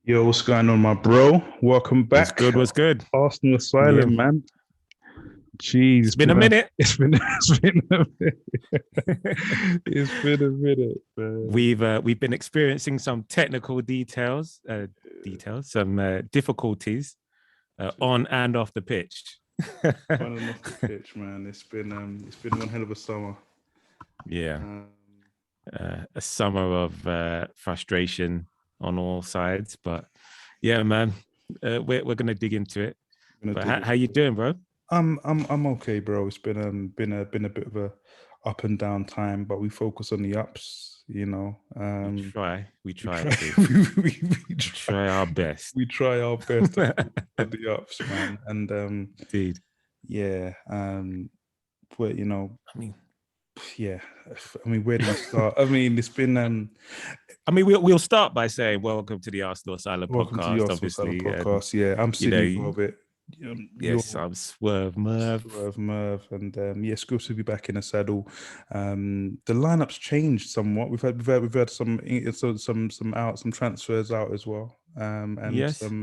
Yo, what's going on, my bro? Welcome What's back. good? What's good? Arsenal Yeah, Asylum, man. Jeez, it's been a minute. it's been a minute. It's been a minute, man. We've been experiencing some technical some difficulties on and off the pitch. On and off the pitch, man. It's been one hell of a summer. Yeah, Um, a summer of frustration on all sides, but yeah, man, we're gonna dig into it. gonna But dig how it. you doing, bro? I'm okay, bro. It's been a bit of a up and down time, but we focus on the ups, you know. We We try, try, kid. we We try, try our best. we try our best to focus on the ups, man. And Indeed. yeah, but I mean, yeah, I mean, where do we start? I mean, it's been we'll start by saying welcome to the Arsenal Asylum welcome to the podcast, Arsenal Salad obviously, and podcast. Yeah, I'm you Sydney know, Velvet. yes, You're I'm Swerve Merv. Swerve Merv, and yeah, it's good to be back in the saddle. The lineup's changed somewhat. We've had some transfers out as well. And Yes. we've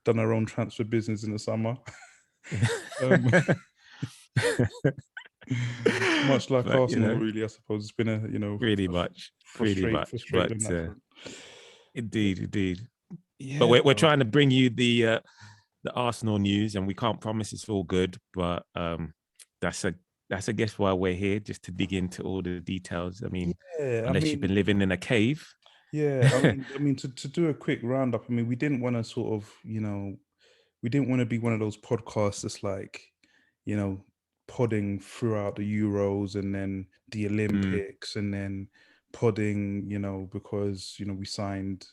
done our own transfer business in the summer. um, much like But Arsenal, really, I suppose it's been a pretty much, pretty much. frustrating But on that front. indeed. But Yeah, we're bro. trying to bring you the Arsenal news, and we can't promise it's all good, but that's a that's I guess why we're here, just to dig into all the details. I mean, Yeah, I unless you've mean, been living in a cave. yeah, I mean, to do a quick roundup. I mean, we didn't want to sort of, we didn't want to be one of those podcasts that's like, you know, podding throughout the Euros and then the Mm, Olympics and then podding, because we signed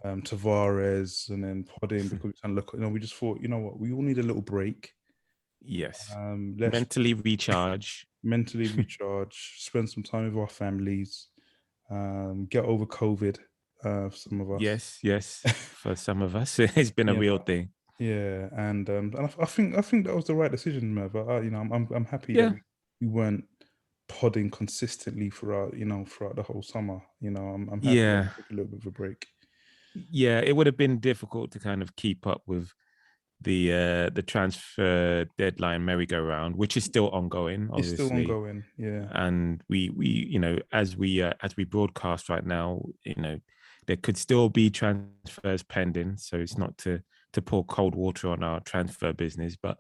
Tavares and then podding because we signed look. We just thought, you know what, we all need a little break. yes. Let's Mentally recharge. mentally recharge, spend some time with our families, get over COVID. For some of us. Yes. For some of us, it's been a Yeah, real thing. yeah, and I think that was the right decision, Merv. I'm happy that Yeah. we weren't podding consistently throughout the whole summer. I'm happy that Yeah. we took a little bit of a break. Yeah, it would have been difficult to kind of keep up with the transfer deadline merry-go-round, which is still ongoing, It's still obviously. ongoing. Yeah, And we as we broadcast right now, there could still be transfers pending. So it's not to pour cold water on our transfer business, but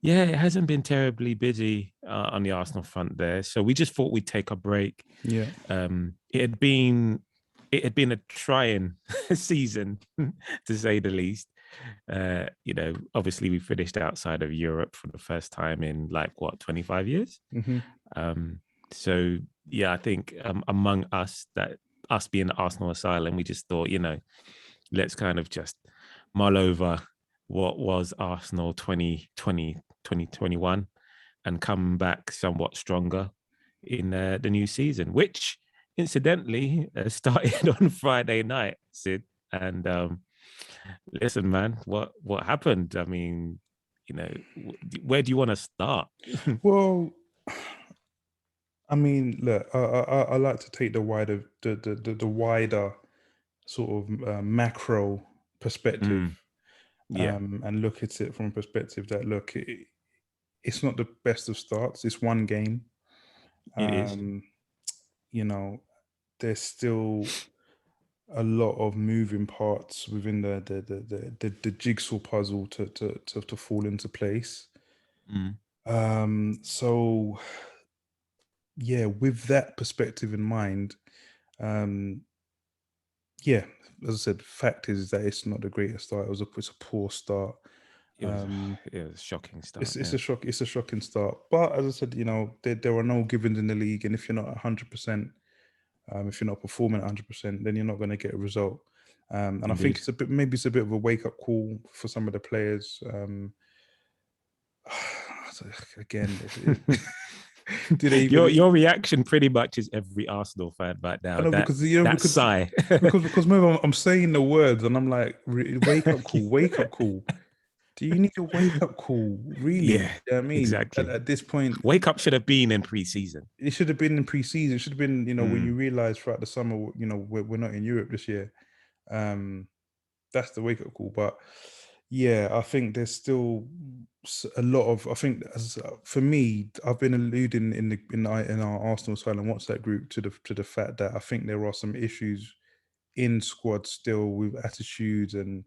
yeah, it hasn't been terribly busy on the Arsenal front there. So we just thought we'd take a break. yeah, It had been a trying season, to say the least. Obviously we finished outside of Europe for the first time in like what, 25 years. hmm Um, so yeah, I think among us being the Arsenal Asylum, we just thought, let's kind of just mull over what was Arsenal 2021 and come back somewhat stronger in the new season, which incidentally started on Friday night, Sid. And listen, man, what happened? I mean, where do you want to start? Well, I mean, look, I like to take the wider sort of macro perspective, Mm, yeah, and look at it from a perspective that it's not the best of starts. It's one game. it is. Um, you know, there's still a lot of moving parts within the jigsaw puzzle to fall into place. Mm, So yeah, with that perspective in mind, um, yeah, as I said, fact is that it's not the greatest start. It's a poor start. it was Um, it was a shocking start. it's Yeah, a shock. It's a shocking start. But as I said, there are no givens in the league, and if you're not 100%, if you're not performing 100%, then you're not going to get a result. And I think indeed. it's a bit, maybe it's a bit of a wake up call for some of the players. Again, do they your even? your reaction pretty much is every Arsenal fan right I now. know That because that sigh. because maybe I'm saying the words and I'm like, wake up call. Do you need a wake up call? Really? Yeah, Yeah, I mean, exactly. at this point, Wake up should have been in pre-season. it should have been in pre-season. It should have been, when you Mm, realize throughout the summer, we're not in Europe this year. Um, that's the wake up call. But yeah, I think there's still a lot of. I think for me, I've been alluding in our Arsenal Silent WhatsApp group to the fact that I think there are some issues in squad still with attitudes and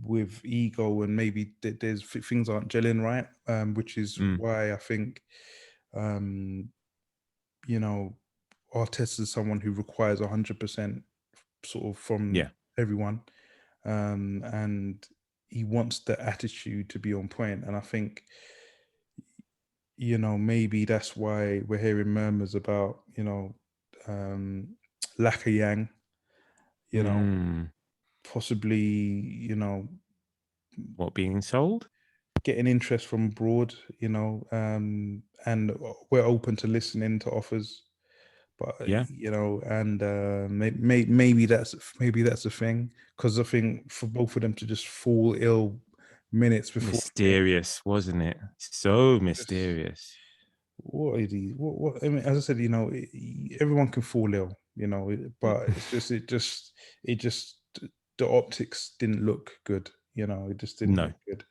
with ego, and maybe there's things aren't gelling right, which is Mm, why I think um, you know, Arteta is someone who requires 100% sort of from yeah. everyone, and he wants the attitude to be on point. And I think, maybe that's why we're hearing murmurs about, um, Laka Yang, you know, Mm, possibly, what, being sold? getting interest from abroad, and we're open to listening to offers. But Yeah. and maybe that's a thing, because I think for both of them to just fall ill minutes before the game, Mysterious, wasn't it? So just mysterious. what are these? What I mean, as I said, everyone can fall ill, but it just the optics didn't look good. It just didn't No, look good.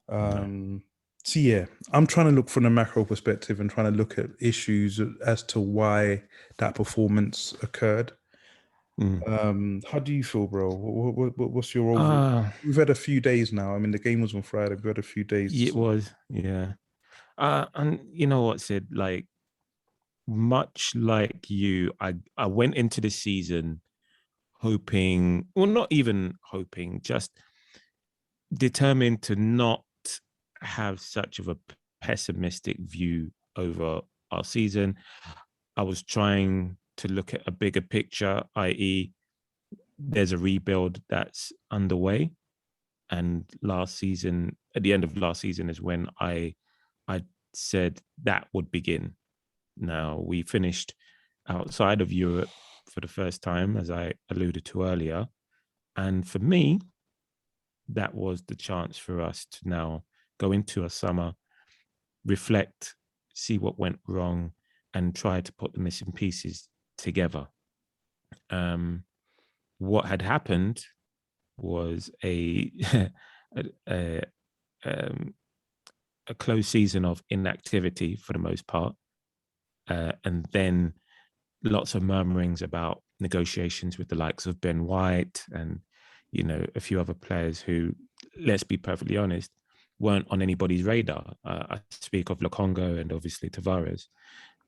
no. Um, so yeah, I'm trying to look from a macro perspective and trying to look at issues as to why that performance occurred. Mm. How do you feel, bro? What's your overall? Uh, We've had a few days now. I mean, the game was on Friday. We've had a few days to it sort. was, yeah. And you know what, Sid? Like, much like you, I went into the season hoping, well, not even hoping, just determined to not have such of a pessimistic view over our season. I was trying to look at a bigger picture, i.e., there's a rebuild that's underway. And last season, at the end of last season, is when I said that would begin. Now we finished outside of Europe for the first time, as I alluded to earlier. And for me, that was the chance for us to now go into a summer, reflect, see what went wrong, and try to put the missing pieces together. Um, what had happened was a, a, um, a close season of inactivity for the most part, and then lots of murmurings about negotiations with the likes of Ben White and a few other players who, let's be perfectly honest, weren't on anybody's radar. I speak of Lokonga and obviously Tavares.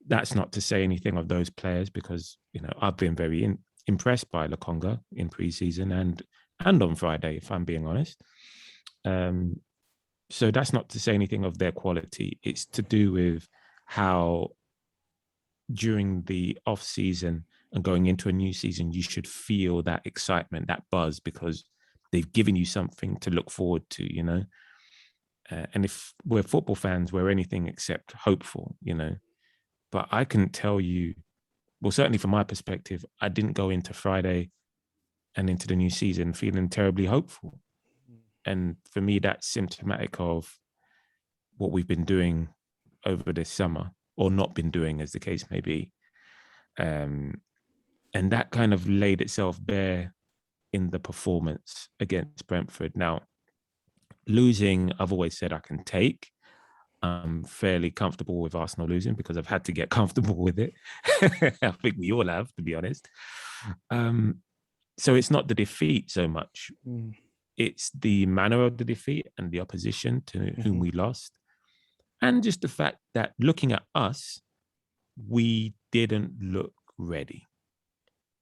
That's not to say anything of those players, because I've been very impressed by Lokonga in preseason and on Friday, if I'm being honest. Um, so that's not to say anything of their quality. It's to do with how during the off season and going into a new season, you should feel that excitement, that buzz, because they've given you something to look forward to. And if we're football fans, we're anything except hopeful. But I can tell you, well, certainly from my perspective, I didn't go into Friday and into the new season feeling terribly hopeful. And for me, that's symptomatic of what we've been doing over this summer, or not been doing, as the case may be. Um, and that kind of laid itself bare in the performance against Brentford. Now, losing, I've always said I can take. I'm fairly comfortable with Arsenal losing because I've had to get comfortable with it. I think we all have, to be honest. Um, so it's not the defeat so much. Mm, It's the manner of the defeat and the opposition to whom mhm, we lost. And just the fact that looking at us, we didn't look ready.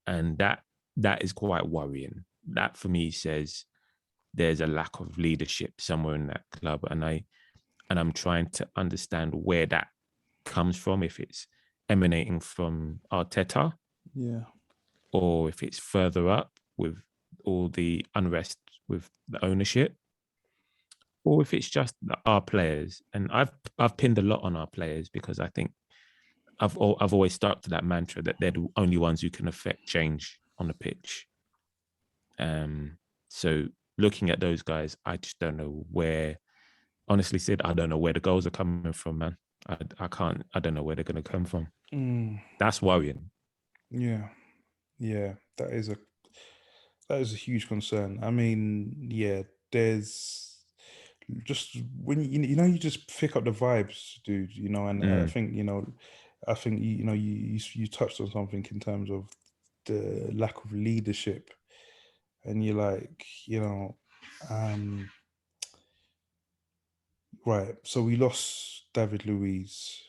And that is quite worrying. That for me says there's a lack of leadership somewhere in that club. And I'm trying to understand where that comes from, if it's emanating from Arteta yeah. or if it's further up with all the unrest with the ownership, or if it's just our players. And I've pinned a lot on our players because I think I've always stuck to that mantra that they're the only ones who can affect change on the pitch. Um, so looking at those guys, I just don't know where. Honestly, Sid, I don't know where the goals are coming from, man. I can't. I don't know where they're going to come from. Mm, That's worrying. yeah. Yeah. That is that is a huge concern. I mean, yeah, there's just when you just pick up the vibes, dude. And I Mm. think I think you touched on something in terms of the lack of leadership, and you're like, um, right. So we lost David Luiz.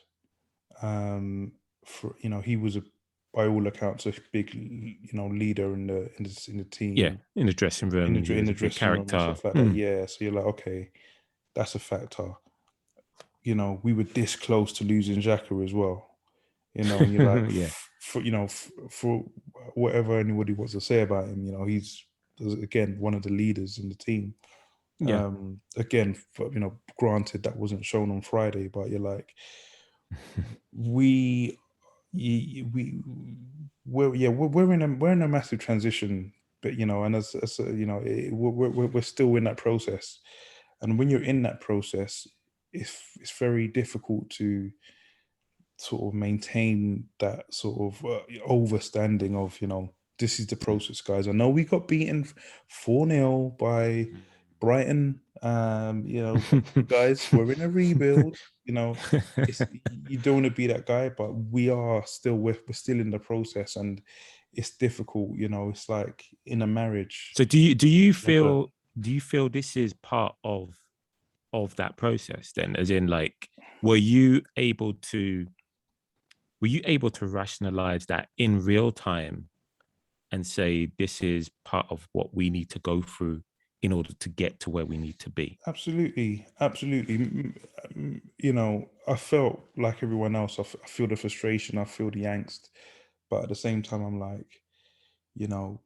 For he was by all accounts a big leader in the Yeah, team, in the dressing room, he in was the a big dressing room and character. stuff like that. Mm. Yeah, so you're like, okay, that's a factor. We were this close to losing Xhaka as well. And you're like, Yeah, for whatever anybody wants to say about him, he's again one of the leaders in the team. yeah. Again, granted that wasn't shown on Friday, but you're like, we, we, we're in a massive transition, but and as we're still in that process, and when you're in that process, it's very difficult to sort of maintain that sort of overstanding of this is the process, guys. I know we got beaten 4-0 by Brighton, but guys, we're in a rebuild. It's you don't want to be that guy, but we're still in the process, and it's difficult. It's like in a marriage. So do you Like a feel this is part of that process then? As in, like, were you able to rationalize that in real time and say this is part of what we need to go through in order to get to where we need to be? Absolutely, absolutely. I felt like everyone else. I feel the frustration, I feel the angst, but at the same time, I'm like, you know,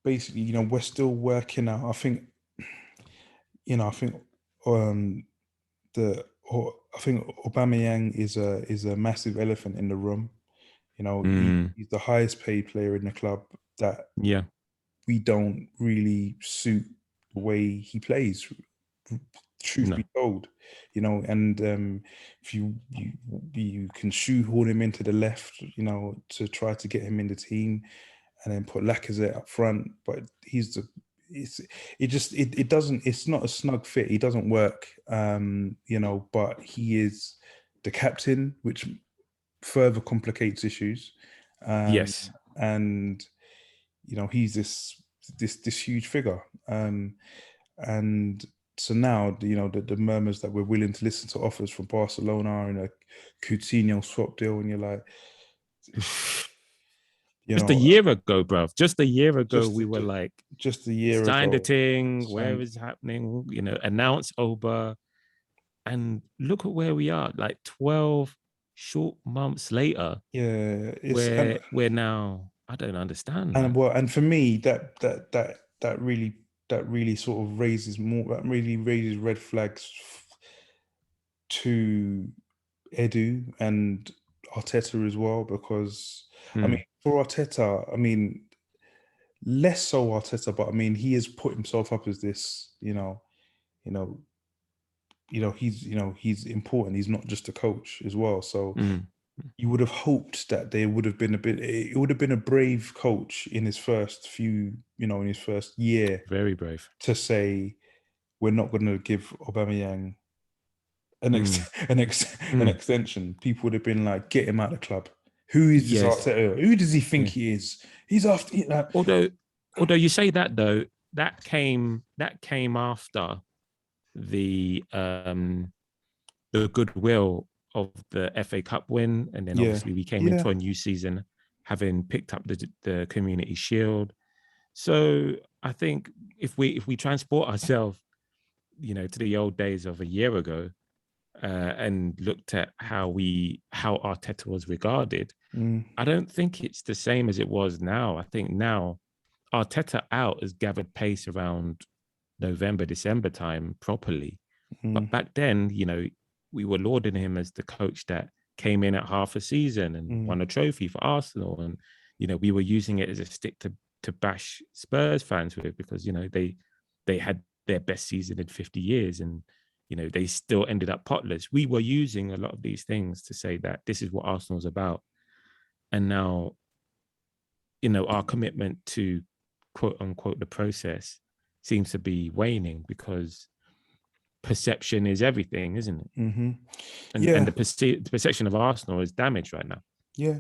basically, we're still working out. I think, um, I think Aubameyang is a massive elephant in the room. Mm, He's the highest paid player in the club that yeah, we don't really suit the way he plays. Truth no. be told, and if you can shoehorn him into the left, to try to get him in the team, and then put Lacazette up front, but it's it doesn't it's not a snug fit. He doesn't work, but he is the captain, which further complicates issues, Yes. and he's this huge figure, and so now the murmurs that we're willing to listen to offers from Barcelona and a Coutinho swap deal, and you're like, you Just a know, year ago, bro. Just a year ago, just we were like, just a year sign the ago, thing, where signed. is happening, announce Oba. And look at where we are, like 12 short months later, Yeah, it's where we're now. I don't understand, and man. well, and for me, that really sort of that really raises red flags to Edu and Arteta as well, because I mean, Mm, for Arteta, I mean, less so Arteta, but I mean, he has put himself up as this, you know, he's important. He's not just a coach as well. So mm. you would have hoped that there would have been it would have been a brave coach in his first in his first year Very brave. to say, we're not going to give Aubameyang Mm, an mm. extension. People would have been like, get him out of the club. Who is this Yes. Arteta? Who does he think Yeah. he is? He's after that. Although you say that though, that came after the um the goodwill of the FA Cup win, and then Yeah, obviously we came yeah. into a new season having picked up the Community Shield. So I think if we transport ourselves, to the old days of a year ago, and looked at how Arteta was regarded, Mm, I don't think it's the same as it was now. I think now Arteta out has gathered pace around November, December time properly. mm, But back then, we were lauding him as the coach that came in at half a season and mm, won a trophy for Arsenal. And, we were using it as a stick to bash Spurs fans with, because, they had their best season in 50 years, and, they still ended up potless. We were using a lot of these things to say that this is what Arsenal's about. And now, our commitment to quote unquote the process seems to be waning because perception is everything, isn't it? Mm-hmm. And Yeah, the perception of Arsenal is damaged right now. yeah,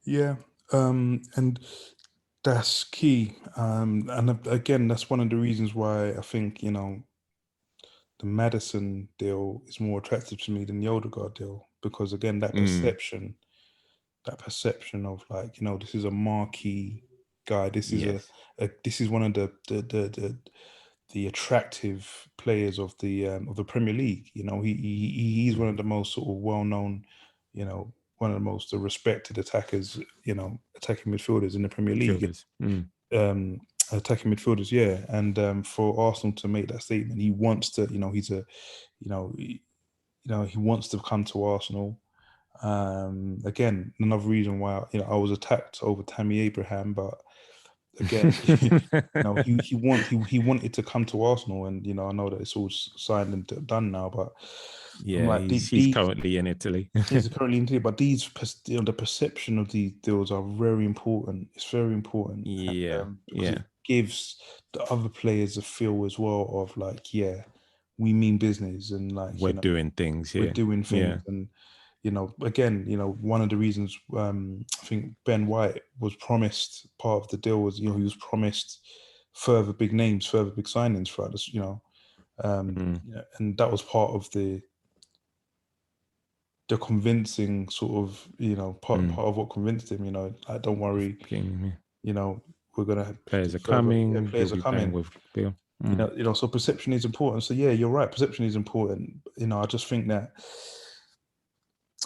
yeah. And that's key. And again, that's one of the reasons why I think, the Madison deal is more attractive to me than the Odegaard deal. Because again, Mm, that perception of like, this is a marquee guy. yes, This is one of the attractive players of the Premier League. He's one of the most sort of well known, one of the most respected attackers, attacking midfielders in the Premier League. midfielders. Mm, Attacking midfielders, yeah. And for Arsenal to make that statement, he wants to, you know, he, he wants to come to Arsenal. Again, another reason why I was attacked over Tammy Abraham, but again, he wanted to come to Arsenal, and I know that it's all signed and done now, but I'm yeah, like he's these. currently in Italy. He's currently in here, but the perception of these deals are very important. It's very important, and, Yeah, because it yeah. gives the other players a feel as well of like, yeah, we mean business, and like We're doing things we're here. doing things. Yeah. And again, one of the reasons I think Ben White was promised part of the deal was, he was promised further big names, further big signings throughout this, Mm, and that was part of the convincing sort of, mm. part of what convinced him, like, don't worry, Yeah. you know, we're gonna do Players are further. Yeah, coming. You'll players are be playing coming. with Bill. Mm, So perception is important. So yeah, you're right. Perception is important. I just think that,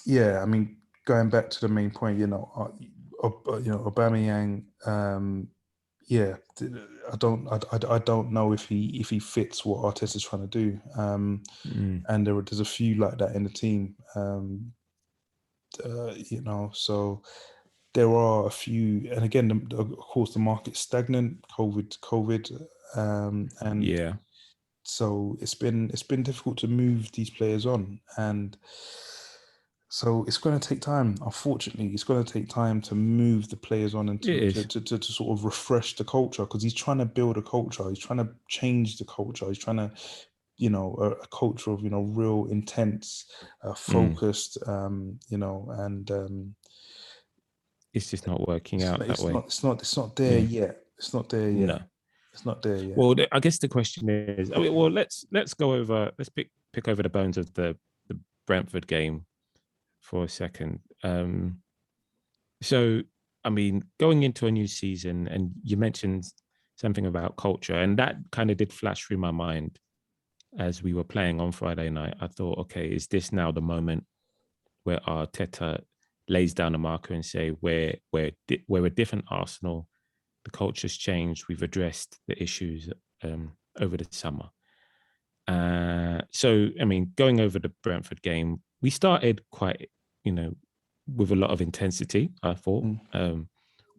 yeah, I mean, going back to the main point, Aubameyang, yeah, I don't know if he fits what Arteta's trying to do. mm. And there's a few like that in the team. So there are a few, and again, of course, the market's stagnant. COVID, and Yeah, so it's been difficult to move these players on, and so it's going to take time. Unfortunately, it's going to take time to move the players on and it is. to sort of refresh the culture, because he's trying to build a culture. He's trying to change the culture. He's trying to, a culture of, real intense, Mm. focused, and It's just not working out that way. it's not there Yeah. yet. It's not there yet. No. It's not there yet. Well, I guess the question is, I mean, well, let's go over, let's pick over the bones of the Brentford game for a second. So, I mean, going into a new season, and you mentioned something about culture, and that kind of did flash through my mind as we were playing on Friday night. I thought, okay, is this now the moment where Arteta lays down a marker and say we're a different Arsenal? The culture's changed. We've addressed the issues over the summer. So, I mean, going over the Brentford game, we started quite, with a lot of intensity, I thought. Mm,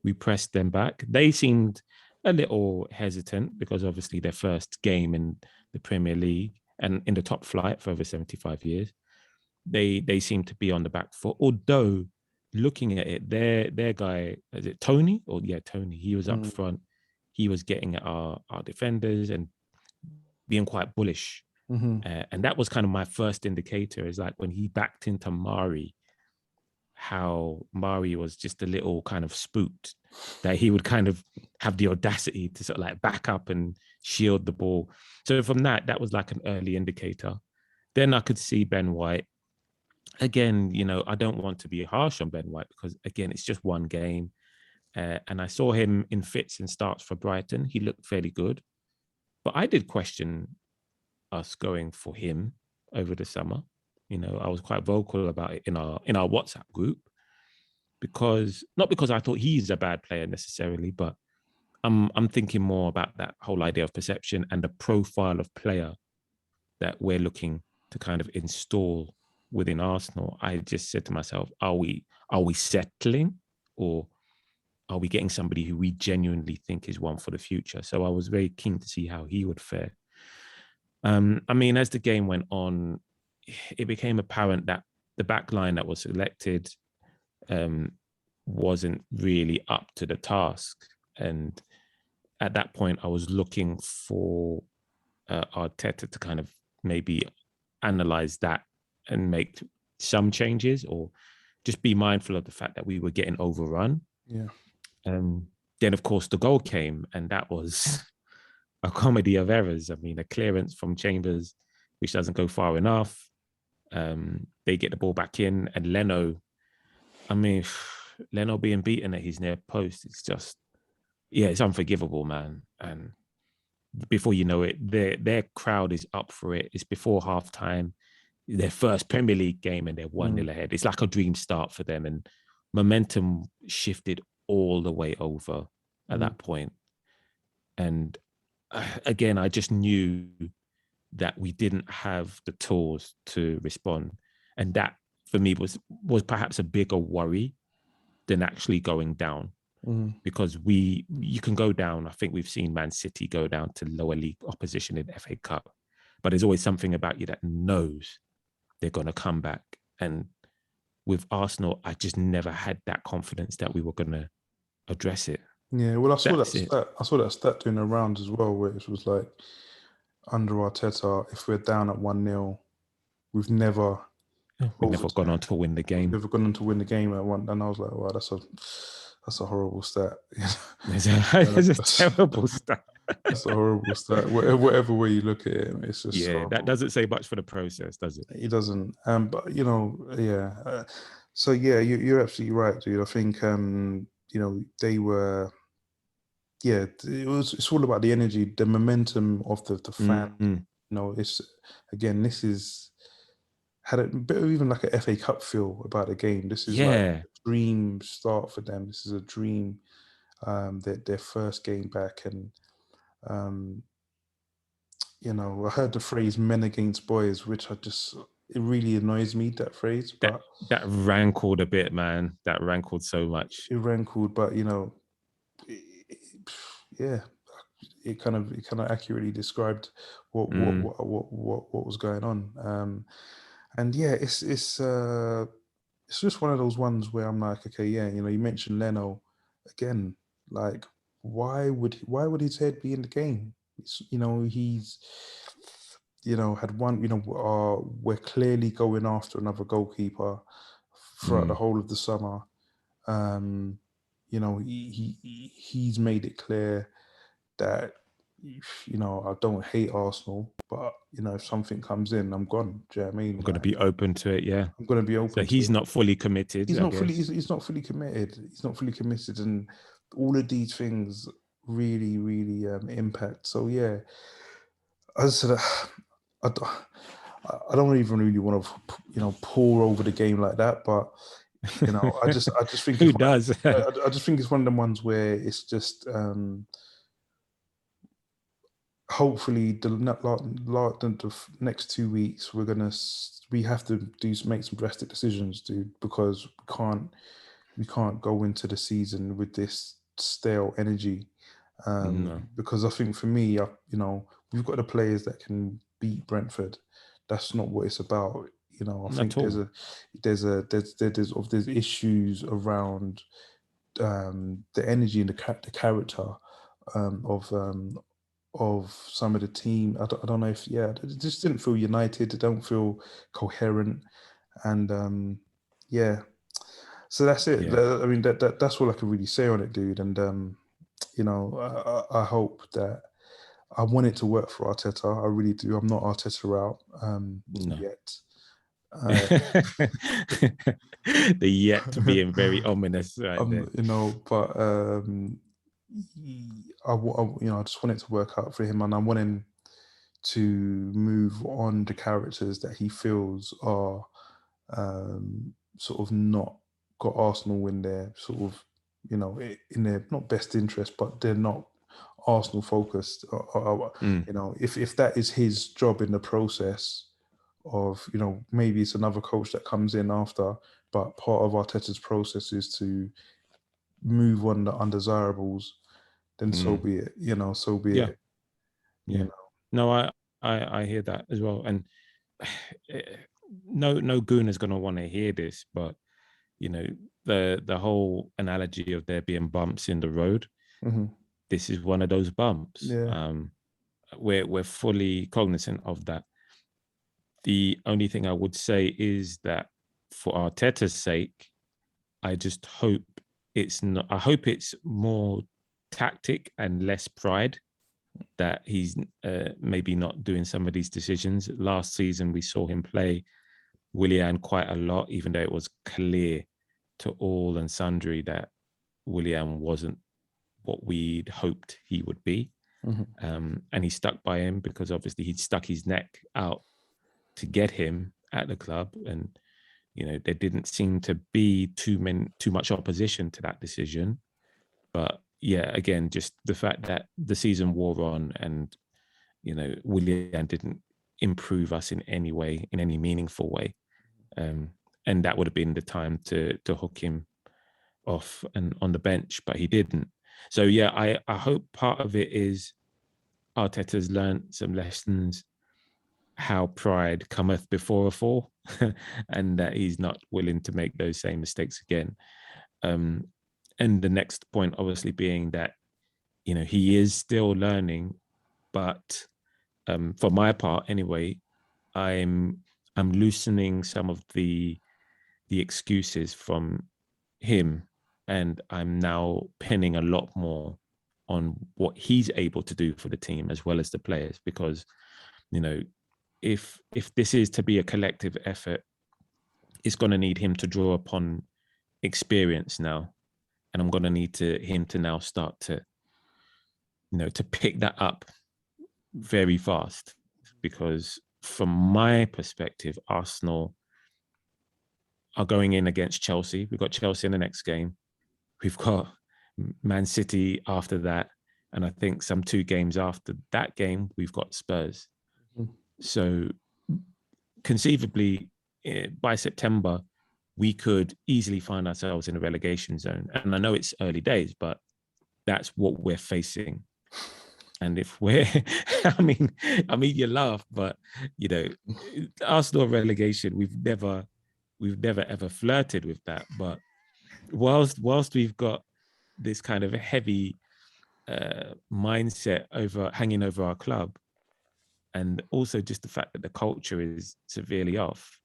We pressed them back. They seemed a little hesitant because obviously their first game in the Premier League and in the top flight for over 75 years. They seem to be on the back foot. Although looking at it, their guy, is it Tony? Or yeah, Tony. He was up mm, front. He was getting at our defenders and being quite bullish. mhm, And that was kind of my first indicator, is like when he backed into Mari, how Mari was just a little kind of spooked, that he would kind of have the audacity to sort of like back up and shield the ball. So from that was like an early indicator. Then I could see Ben White. Again, I don't want to be harsh on Ben White because, again, it's just one game. And I saw him in fits and starts for Brighton. He looked fairly good. But I did question us going for him over the summer. I was quite vocal about it in our WhatsApp group, because not because I thought he's a bad player necessarily, but I'm thinking more about that whole idea of perception and the profile of player that we're looking to kind of install within Arsenal. I just said to myself, are we settling, or are we getting somebody who we genuinely think is one for the future? So I was very keen to see how he would fare. I mean, as the game went on, it became apparent that the back line that was selected, um, wasn't really up to the task. And at that point, I was looking for Arteta to kind of maybe analyze that and make some changes, or just be mindful of the fact that we were getting overrun. Yeah. Then, of course, the goal came, and that was a comedy of errors. I mean, a clearance from Chambers, which doesn't go far enough. They get the ball back in, and Leno, I mean, Leno being beaten at his near post, it's just, yeah, it's unforgivable, man. And before you know it, their crowd is up for it. It's before halftime, their first Premier League game, and they're 1-0 ahead. It's like a dream start for them, and momentum shifted all the way over at that point. And again, I just knew that we didn't have the tools to respond, and that for me was perhaps a bigger worry than actually going down. Because you can go down. I think we've seen Man City go down to lower league opposition in the FA Cup, but there's always something about you that knows they're going to come back. And with Arsenal, I just never had that confidence that we were going to address it. Yeah, well, I saw That's that it. stat. I saw that stat doing a round as well, where it was like under Arteta, if we're down at 1-0, we've never We've never gone on to win the game. never gone on to win the game at one. And I was like, wow, that's a horrible stat. It's a terrible stat. That's a horrible stat. Whatever way you look at it, it's just horrible. That doesn't say much for the process, does it? It doesn't. But yeah. So yeah, you're absolutely right, dude. I think they were. Yeah, it's all about the energy, the momentum of the fan. It's again, this is had a bit of even like a FA Cup feel about the game. This is like a dream start for them. This is a dream, their first game back, and I heard the phrase "men against boys," which it really annoys me, that phrase. But that rankled a bit, man. That rankled so much. It rankled, but yeah, it kind of accurately described what was going on. And yeah, it's just one of those ones where I'm like, okay, yeah, you mentioned Leno again. Like, why would his head be in the game? He's had one. We're clearly going after another goalkeeper throughout the whole of the summer. He's made it clear that I don't hate Arsenal, but if something comes in, I'm gone. Do you know what I mean? I'm going to be open to it. Yeah, I'm going to be open. So he's not fully committed. He's not fully. He's not fully committed. He's not fully committed, and all of these things really, really impact. So yeah, as I said, I don't even really want to, pour over the game like that, but I just think who does? I just think it's one of the ones where it's just. Hopefully, the next 2 weeks we have to make some drastic decisions, dude, because we can't go into the season with this stale energy. No. Because I think for me, we've got the players that can beat Brentford. That's not what it's about. I think there's issues around the energy and the character of some of the team. I don't know if it just didn't feel united. It don't feel coherent, and yeah. So that's it. Yeah. I mean that's all I can really say on it, dude. And I hope that I want it to work for Arteta. I really do. I'm not Arteta out yet. The yet being very ominous, right there. But I just want it to work out for him, and I want him to move on the characters that he feels are sort of not got Arsenal in their sort of in their not best interest, but they're not Arsenal focused. If that is his job in the process of maybe it's another coach that comes in after, but part of Arteta's process is to move on the undesirables, then so be it. So be it. Yeah. No, I hear that as well, and no goon is going to want to hear this, but the whole analogy of there being bumps in the road. Mm-hmm. This is one of those bumps. Yeah. We're fully cognizant of that. The only thing I would say is that for Arteta's sake, I just hope it's not. I hope it's more tactic and less pride, that he's maybe not doing some of these decisions. Last season, we saw him play Willian quite a lot, even though it was clear to all and sundry that Willian wasn't what we'd hoped he would be. Mm-hmm. And he stuck by him because obviously he'd stuck his neck out to get him at the club. And, there didn't seem to be too much opposition to that decision. But yeah, again, just the fact that the season wore on and, Willian didn't improve us in any way, in any meaningful way. And that would have been the time to hook him off and on the bench, but he didn't. So yeah, I hope part of it is Arteta's learned some lessons, how pride cometh before a fall, and that he's not willing to make those same mistakes again. And the next point, obviously, being that he is still learning, but for my part, anyway, I'm loosening some of the excuses from him, and I'm now pinning a lot more on what he's able to do for the team as well as the players, because if this is to be a collective effort, it's going to need him to draw upon experience now, and I'm going to need him to now start to to pick that up very fast, because from my perspective, Arsenal are going in against Chelsea. We've got Chelsea in the next game. We've got Man City after that. And I think some 2 games after that game, we've got Spurs. Mm-hmm. So conceivably, by September, we could easily find ourselves in a relegation zone. And I know it's early days, but that's what we're facing. And if we're, I mean, you laugh, but Arsenal relegation, we've never ever flirted with that. But whilst we've got this kind of heavy mindset hanging over our club, and also just the fact that the culture is severely off,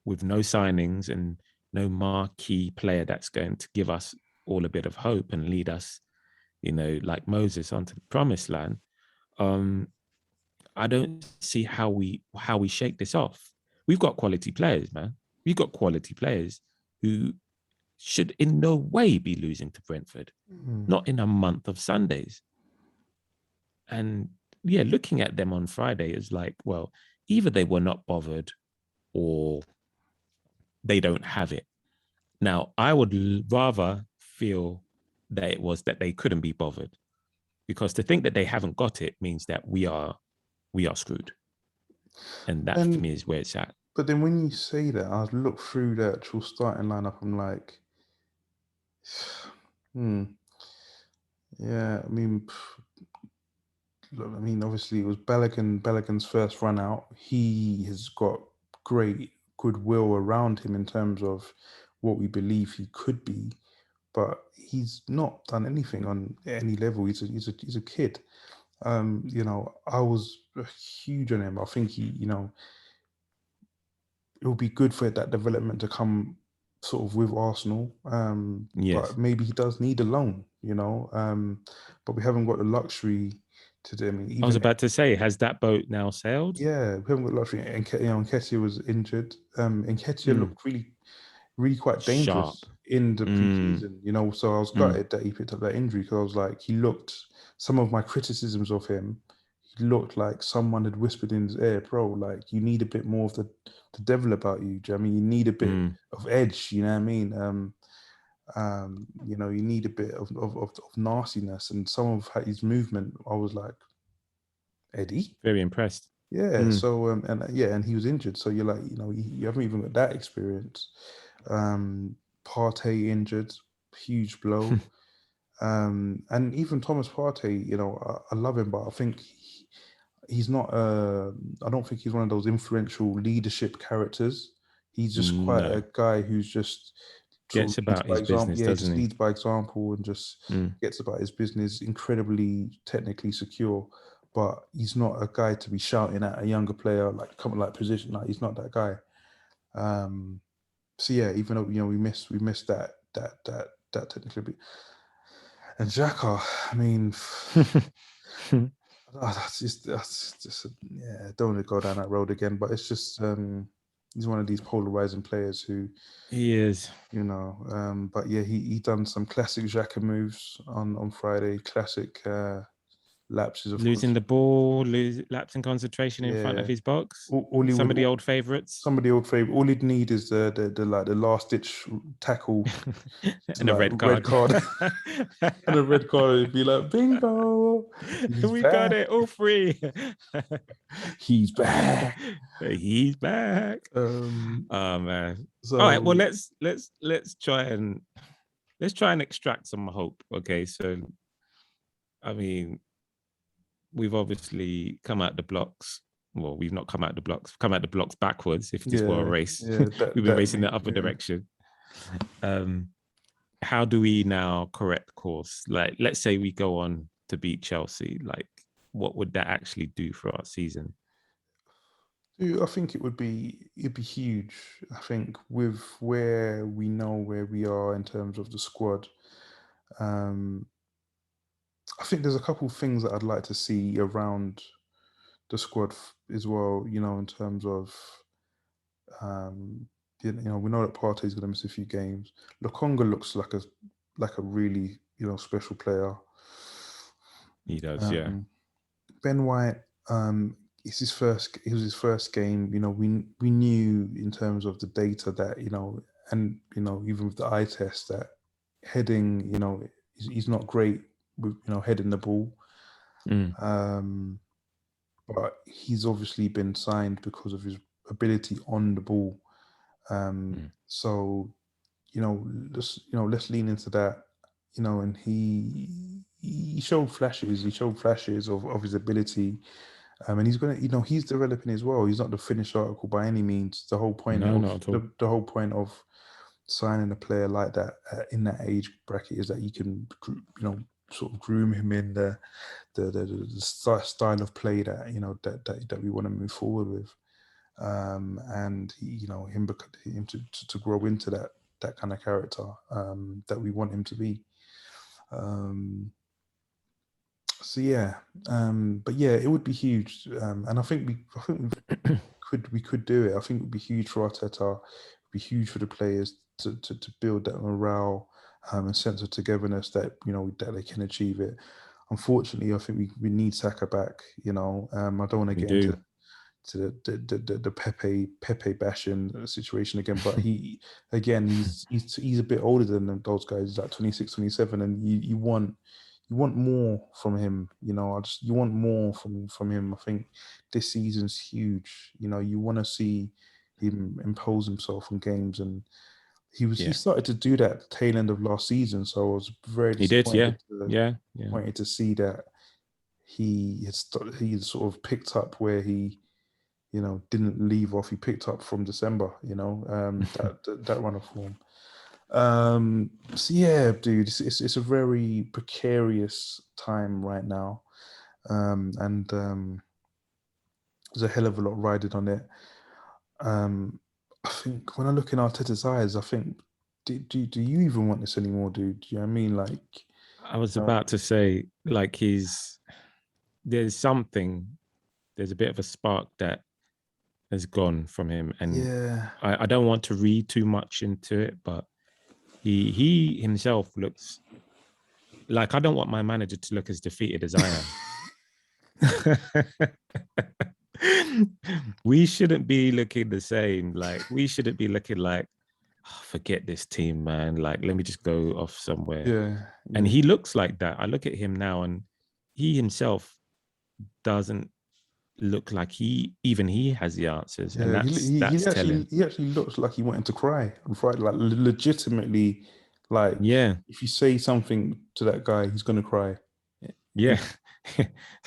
with no signings and no marquee player that's going to give us all a bit of hope and lead us, like Moses, onto the promised land. I don't see how we shake this off. We've got quality players, man. We've got quality players who should in no way be losing to Brentford, not in a month of Sundays. And yeah, looking at them on Friday is like, well, either they were not bothered or they don't have it. Now, I would rather feel that it was that they couldn't be bothered, because to think that they haven't got it means that we are screwed. And that for me is where it's at. But then when you say that, I look through the actual starting lineup, I'm like, yeah, I mean, obviously it was Balogun's first run out. He has got great goodwill around him in terms of what we believe he could be, but he's not done anything on any level. He's a kid. I was huge on him. I think he, it would be good for that development to come sort of with Arsenal. Yes. But maybe he does need a loan, but we haven't got the luxury to do. I mean, even, I was about to say, has that boat now sailed? yeah, we haven't got luxury. And Nketiah was injured. Nketiah looked really quite dangerous Sharp in the preseason, so I was gutted that he picked up that injury, because I was like, some of my criticisms of him, he looked like someone had whispered in his ear, bro, like, you need a bit more of the devil about you. Do you know what I mean? You need a bit of edge, you know what I mean? You need a bit of nastiness, and some of his movement, I was like, Eddie? Very impressed. Yeah. So and he was injured. So you're like, you haven't even got that experience. Partey injured, huge blow. And even Thomas Partey, I love him, but I think he's not. I don't think he's one of those influential leadership characters. He's just quite a guy who's just sort of Gets leads about by his example. business, Yeah, he doesn't just he? leads by example and just Mm. gets about his business. Incredibly technically secure, but he's not a guy to be shouting at a younger player like coming like position. Like he's not that guy. So yeah, even though we missed that technically, and Xhaka, I mean, that's just yeah. Don't want to go down that road again, but it's just he's one of these polarizing players who He is but yeah, he done some classic Xhaka moves on Friday. Classic lapses of losing the ball, lapsing concentration in front of yeah. his box. All he Some would of the old favorites. Somebody old favorite. All he'd need is the like the last ditch tackle to And a like red red card. card and a red card. It'd be like bingo, he's We got back, it, all three. he's back. He's back. Um, Oh man. All right. Well, so let's try and extract some hope. Okay. So I mean, we've obviously come out the blocks. Well, we've not come out the blocks, come out the blocks backwards. If this were a yeah, race, yeah, we've been that racing me, the other yeah. direction. Um, how do we now correct course? Like, let's say we go on to beat Chelsea. Like, what would that actually do for our season? Dude, I think it'd be huge. I think with where we know where we are in terms of the squad, um, I think there's a couple of things that I'd like to see around the squad as well. In terms of um, we know that Partey's going to miss a few games. Lokonga looks like a really special player. He does, yeah. Um, Ben White, it's his first. It was his first game. We knew in terms of the data that and even with the eye test that heading, he's not great with heading the ball. Mm, Um, but he's obviously been signed because of his ability on the ball. mm, So let's lean into that. And he showed flashes. He showed flashes of his ability. And he's developing as well. He's not the finished article by any means. The whole point no, of not at all. the whole point of signing a player like that in that age bracket is that you can sort of groom him in the style of play that that we want to move forward with, and him to grow into that kind of character that we want him to be. Um, so yeah, but yeah, it would be huge, and I think we could do it. I think it would be huge for Arteta. It would be huge for the players to build that morale and sense of togetherness that they can achieve it. Unfortunately, I think we need Saka back. I don't want to We get into do. the Pepe bashing situation again, but he's a bit older than those guys. He's like 26, 27, and you want more from him. You want more from him. I think this season's huge. You want to see him impose himself on games, and he Yeah. started to do that at the tail end of last season. So I was very He did, yeah. Yeah. Yeah. disappointed to see that he had sort of picked up where he didn't leave off. He picked up from December. That run of form. So yeah, dude, it's a very precarious time right now, and there's a hell of a lot riding on it. Um, I think when I look in Arteta's eyes, I think, do you even want this anymore, dude? Do you know what I mean? Like, I was about to say, like, there's something, there's a bit of a spark that has gone from him. And yeah, I don't want to read too much into it, but he himself looks like, I don't want my manager to look as defeated as I am. We shouldn't be looking the same. Like, we shouldn't be looking like, "Oh, forget this team, man. Like, let me just go off somewhere." yeah, And yeah, he looks like that. I look at him now, and he himself doesn't look like he has the answers, and yeah. that's telling. He actually looks like he wanted to cry on Friday, like legitimately. Like, Yeah, if you say something to that guy, he's gonna cry. yeah.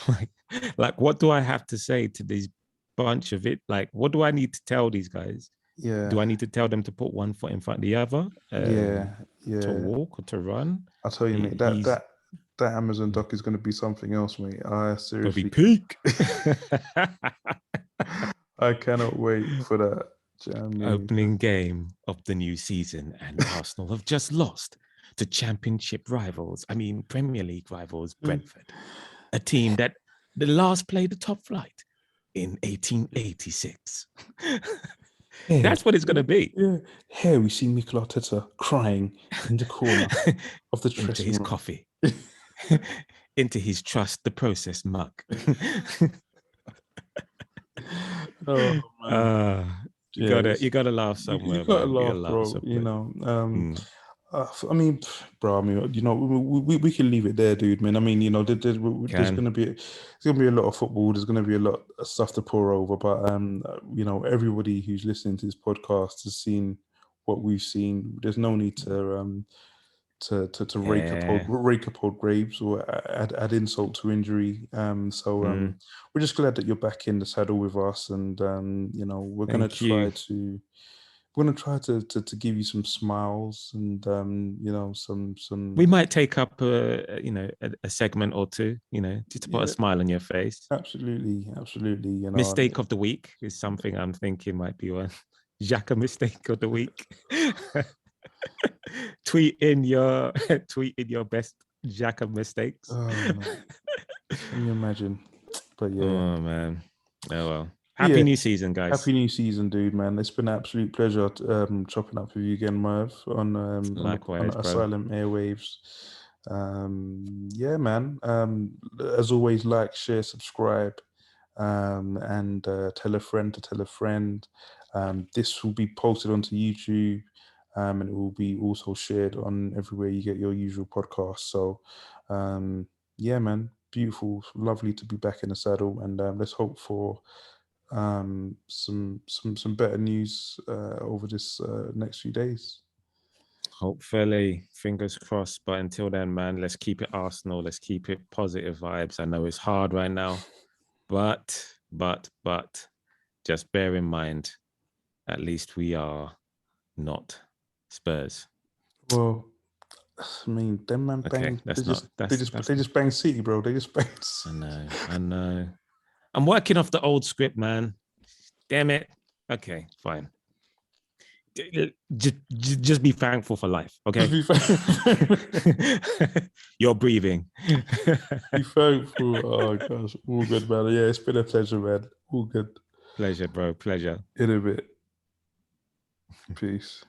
like, like, what do I have to say to these bunch of it? Like, what do I need to tell these guys? Yeah. Do I need to tell them to put one foot in front of the other? Yeah. To Yeah. walk or to run? I'll tell you, mate, that He's that Amazon doc is going to be something else, mate. I gonna be seriously, peak. I cannot wait for that. Do you know what I mean? Opening game of the new season, and Arsenal have just lost to championship rivals. I mean, Premier League rivals, Brentford, a team that the last played the top flight in 1886. Here, That's what it's gonna be. yeah. Here we see Mikel Arteta crying in the corner of the Into dressing his room. coffee, into his trust the process mug. Oh man, yeah, You gotta laugh you somewhere, gotta man. You laugh, gotta laugh bro. You somewhere. know, Mm, I mean, bro. I mean, you know, we can leave it there, dude. Man, I mean, you know, there's can. gonna be a lot of football. There's gonna be a lot of stuff to pour over. But you know, everybody who's listening to this podcast has seen what we've seen. There's no need to Yeah. rake up old graves or add insult to injury. Mm, We're just glad that you're back in the saddle with us, and you know, thank you. we're gonna try to give you some smiles and you know, some We might take up a segment or two, just to put a yeah, smile on your face. absolutely, you know, Mistake of the week is something I'm thinking might be one. Xhaka mistake of the week. tweet in your best Xhaka mistakes. oh man, can you imagine? But yeah, Oh man. Oh well. but Happy yeah. new season, guys. Happy new season, dude, man. It's been an absolute pleasure chopping up with you again, Merv, on Likewise, the bro. Asylum Airwaves. Yeah, man. As always, like, share, subscribe, and tell a friend to tell a friend. This will be posted onto YouTube, and it will be also shared on everywhere you get your usual podcast. So, yeah, man, beautiful, lovely to be back in the saddle, and let's hope for some better news over this next few days. Hopefully, fingers crossed. But until then, man, let's keep it Arsenal. Let's keep it positive vibes. I know it's hard right now, but just bear in mind, at least we are not Spurs. Well, I mean, them man Okay, bang. that's not that's They that's. just bang City, bro. They just bang. I know. I'm working off the old script, man. Damn it. Okay, fine. Just be thankful for life, Just okay? be thankful. You're breathing. Be thankful. Oh gosh, all good, man. Yeah, it's been a pleasure, man. All good. Pleasure, bro. Pleasure. In a bit. Peace.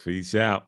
Peace out.